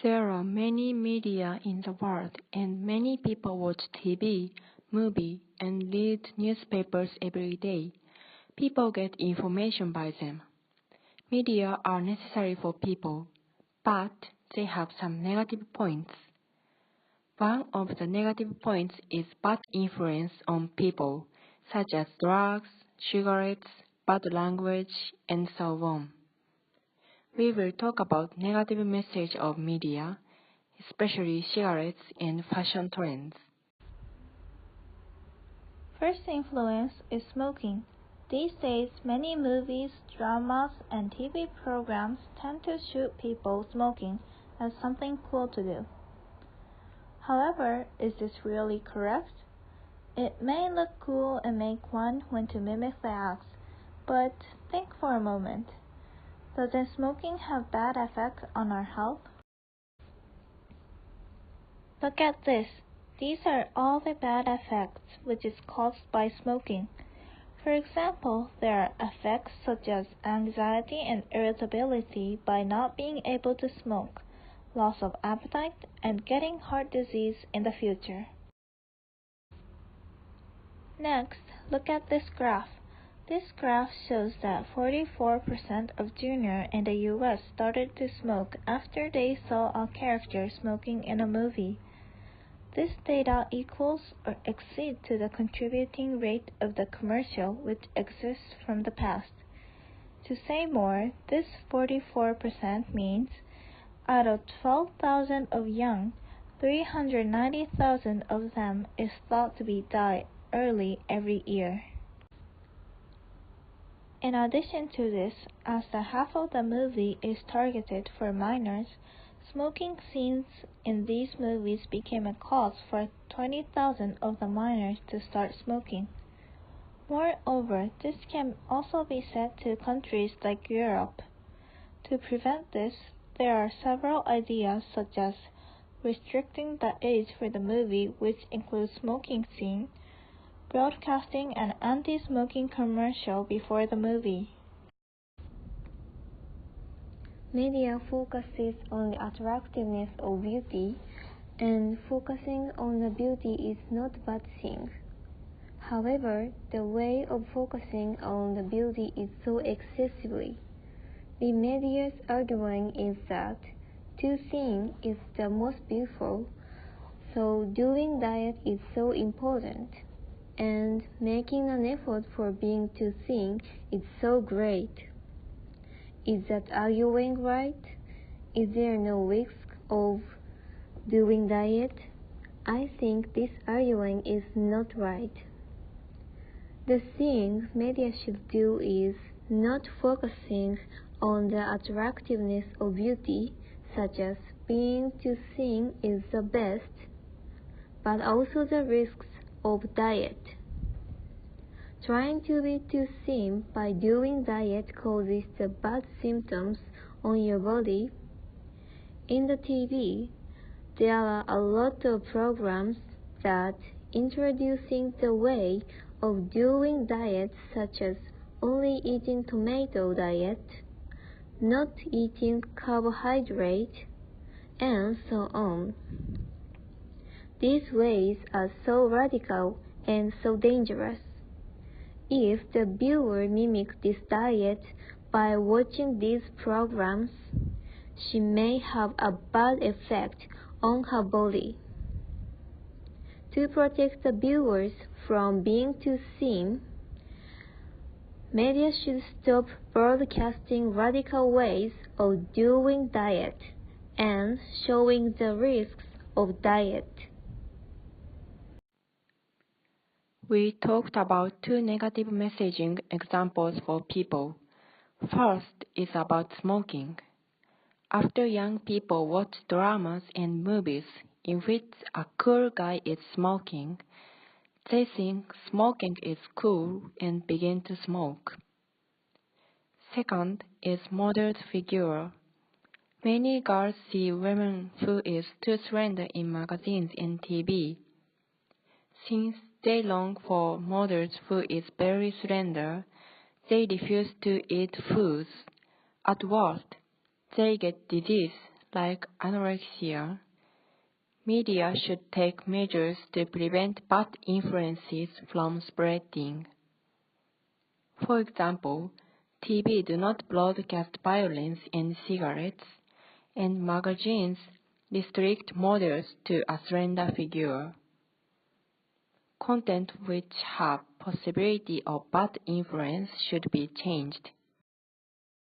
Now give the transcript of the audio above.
There are many media in the world, and many people watch TV, movie, and read newspapers every day. People get information by them. Media are necessary for people, but they have some negative points. One of the negative points is bad influence on people, such as drugs, cigarettes, bad language, and so on. We will talk about negative message of media, especially cigarettes and fashion trends. First influence is smoking. These days, many movies, dramas, and TV programs tend to shoot people smoking as something cool to do. However, is this really correct? It may look cool and make one want to mimic the acts, but think for a moment. Doesn't smoking have bad effects on our health? Look at this. These are all the bad effects which is caused by smoking. For example, there are effects such as anxiety and irritability by not being able to smoke, loss of appetite, and getting heart disease in the future. Next, look at this graph. This graph shows that 44% of juniors in the US started to smoke after they saw a character smoking in a movie. This data equals or exceeds to the contributing rate of the commercial which exists from the past. To say more, this 44% means out of 12,000 of young, 390,000 of them is thought to be die early every year. In addition to this, as the half of the movie is targeted for minors, smoking scenes in these movies became a cause for 20,000 of the minors to start smoking. Moreover, this can also be said to countries like Europe. To prevent this, there are several ideas such as restricting the age for the movie, which includes smoking scene, broadcasting an anti-smoking commercial before the movie. Media focuses on the attractiveness of beauty, and focusing on the beauty is not a bad thing. However, the way of focusing on the beauty is so excessively. The media's argument is that too thin is the most beautiful, so doing diet is so important, and making an effort for being too thin is so great. Is that arguing right? Is there no risk of doing diet? I think this arguing is not right. The thing media should do is not focusing on the attractiveness of beauty, such as being too thin is the best, but also the risks of diet. Trying to be too thin by doing diet causes the bad symptoms on your body. In the TV, there are a lot of programs that introducing the way of doing diet, such as only eating tomato diet, not eating carbohydrate, and so on. These ways are so radical and so dangerous. If the viewer mimics this diet by watching these programs, she may have a bad effect on her body. To protect the viewers from being too thin, media should stop broadcasting radical ways of doing diet and showing the risks of diet. We talked about two negative messaging examples for people. First is about smoking. After young people watch dramas and movies in which a cool guy is smoking, they think smoking is cool and begin to smoke. Second is model figure. Many girls see women who is too slender in magazines and TV. Since they long for models who is very slender, they refuse to eat foods. At worst, they get disease like anorexia, media should take measures to prevent bad influences from spreading. For example, TV do not broadcast violence and cigarettes, and magazines restrict models to a slender figure. Content which have possibility of bad influence should be changed.